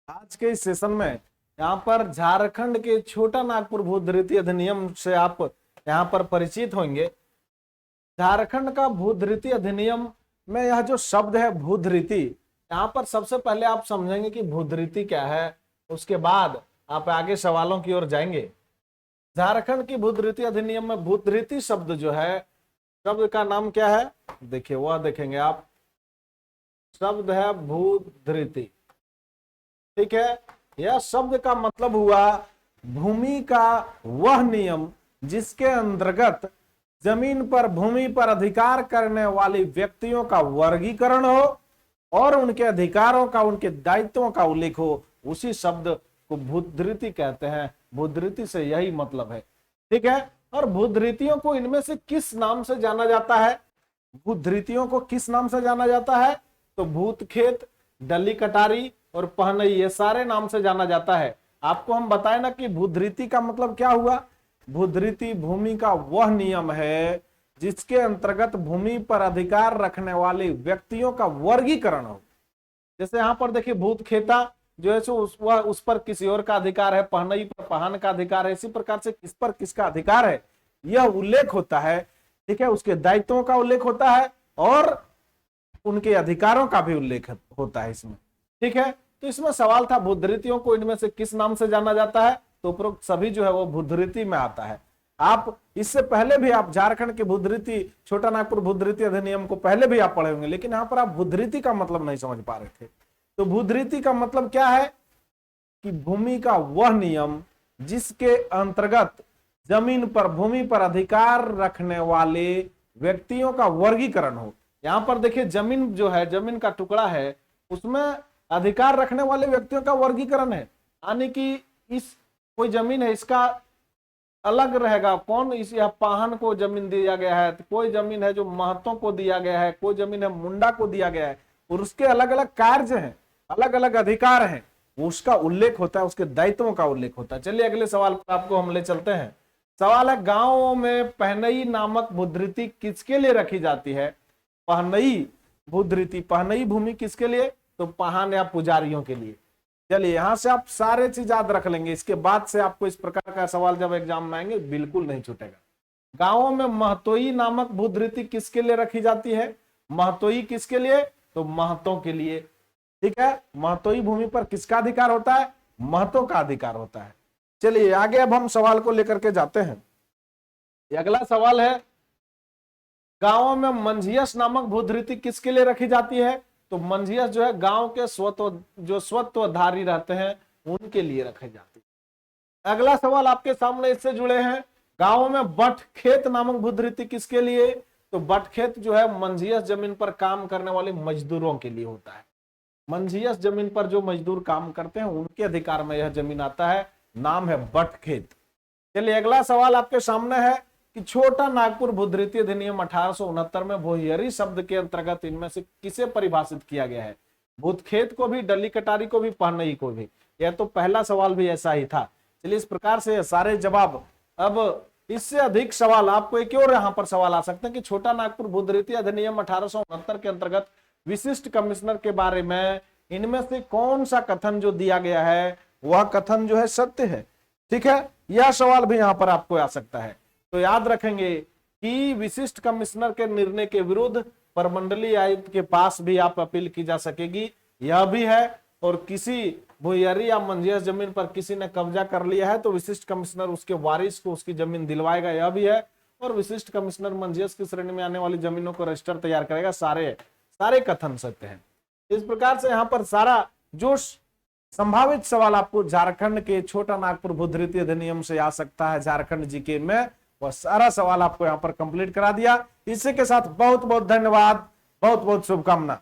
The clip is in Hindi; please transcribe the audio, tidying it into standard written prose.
आज के इस सेशन में यहाँ पर झारखंड के छोटा नागपुर भूधृति अधिनियम से आप यहाँ पर परिचित होंगे। झारखंड का भूधृति अधिनियम में यह जो शब्द है भूधृति, यहाँ पर सबसे पहले आप समझेंगे कि भूधृति क्या है, उसके बाद आप आगे सवालों की ओर जाएंगे। झारखंड की भूधृति अधिनियम में भूधृति शब्द जो है, शब्द का नाम क्या है देखिए, वह देखेंगे आप, शब्द है भूधृति। ठीक है, यह शब्द का मतलब हुआ भूमि का वह नियम जिसके अंतर्गत जमीन पर भूमि पर अधिकार करने वाले व्यक्तियों का वर्गीकरण हो और उनके अधिकारों का, उनके दायित्वों का उल्लेख हो, उसी शब्द को भूधृति कहते हैं। भूधृति से यही मतलब है। ठीक है, और भूधृतियों को इनमें से किस नाम से जाना जाता है? भूधृतियों को किस नाम से जाना जाता है? तो भूतखेत, डली कटारी और पहनई, ये सारे नाम से जाना जाता है। आपको हम बताए ना कि भूधृति का मतलब क्या हुआ। भूधृति भूमि का वह नियम है जिसके अंतर्गत भूमि पर अधिकार रखने वाले व्यक्तियों का वर्गीकरण हो। जैसे यहाँ पर देखिए, भूतखेता जो है सो उस पर किसी और का अधिकार है, पहनई पर पहन का अधिकार है, इसी प्रकार से किस पर किसका अधिकार है यह उल्लेख होता है। ठीक है, उसके दायित्वों का उल्लेख होता है और उनके अधिकारों का भी उल्लेख होता है इसमें। ठीक है, तो इसमें सवाल था भूधृतियों को इनमें से किस नाम से जाना जाता है, तो उपरोक्त सभी जो है वो भूधृति में आता है। आप इससे पहले भी आप झारखंड के भूधृति, छोटा नागपुर भूधृति अधिनियम को पहले भी आप पढ़े होंगे, लेकिन यहाँ पर आप भूधृति का मतलब नहीं समझ पा रहे थे। तो भूधृति का मतलब क्या है कि भूमि का वह नियम जिसके अंतर्गत जमीन पर, भूमि पर अधिकार रखने वाले व्यक्तियों का वर्गीकरण हो। यहां पर देखिए, जमीन जो है, जमीन का टुकड़ा है, उसमें अधिकार रखने वाले व्यक्तियों का वर्गीकरण है। यानी कि इस कोई जमीन है, इसका अलग रहेगा कौन, इस या पाहन को जमीन दिया गया है, तो कोई जमीन है जो महतों को दिया गया है, कोई जमीन है मुंडा को दिया गया है, और उसके अलग अलग कार्य हैं, अलग अलग अधिकार हैं, उसका उल्लेख होता है, उसके दायित्वों का उल्लेख होता है। चलिए अगले सवाल पर आपको हम ले चलते हैं। सवाल है, गांवों में पहनई नामक भूधृति किसके लिए रखी जाती है? पहनई भूधृति, पहनई भूमि किसके लिए? तो पाहन या पुजारियों के लिए। चलिए यहां से आप सारे चीज याद रख लेंगे, इसके बाद से आपको इस प्रकार का सवाल जब एग्जाम में आएंगे बिल्कुल नहीं छूटेगा। गांवों में महतोई नामक भूधृति किसके लिए रखी जाती है? महतोई किसके लिए? तो महतों के लिए। ठीक है, महतोई भूमि पर किसका अधिकार होता है? महतों का अधिकार होता है। चलिए आगे अब हम सवाल को लेकर के जाते हैं। अगला सवाल है, गांवों में मंझियस नामक भूधृति किसके लिए रखी जाती है? तो मंझियस जो है गांव के स्वत्वधारी रहते हैं उनके लिए रखी जाती है। अगला सवाल आपके सामने इससे जुड़े हैं, गांवों में बटखेत नामक भूधृति किसके लिए? तो बटखेत जो है मंझियस जमीन पर काम करने वाले मजदूरों के लिए होता है। मंझियस जमीन पर जो मजदूर काम करते हैं उनके अधिकार में यह जमीन आता है, नाम है बटखेत। चलिए अगला सवाल आपके सामने है कि छोटा नागपुर भूधृति अधिनियम 1869 में भोहियरी शब्द के अंतर्गत इनमें से किसे परिभाषित किया गया है? भूतखेत को भी, डली कटारी को भी, पहनई को भी। यह तो पहला सवाल भी ऐसा ही था। चलिए इस प्रकार से सारे जवाब। अब इससे अधिक सवाल आपको एक और यहाँ पर सवाल आ सकते हैं कि छोटा नागपुर भूधृति अधिनियम 1869 के अंतर्गत विशिष्ट कमिश्नर के बारे में इनमें से कौन सा कथन जो दिया गया है वह कथन जो है सत्य है? ठीक है, यह सवाल भी यहाँ पर आपको आ सकता है। तो याद रखेंगे कि विशिष्ट कमिश्नर के निर्णय के विरुद्ध प्रमंडलीय आयुक्त के पास भी आप अपील की जा सकेगी, यह भी है। और किसी भूयरी या मंझियस जमीन पर किसी ने कब्जा कर लिया है तो विशिष्ट कमिश्नर उसके वारिस को उसकी जमीन दिलवाएगा, यह भी है। और विशिष्ट कमिश्नर मंझियस की श्रेणी में आने वाली जमीनों को रजिस्टर तैयार करेगा। सारे कथन सत्य हैं। इस प्रकार से यहाँ पर सारा जो संभावित सवाल आपको झारखंड के छोटा नागपुर भूधृति अधिनियम से आ सकता है झारखंड जीके में, वह सारा सवाल आपको यहाँ पर कंप्लीट करा दिया। इसी के साथ बहुत बहुत धन्यवाद, बहुत बहुत शुभकामना।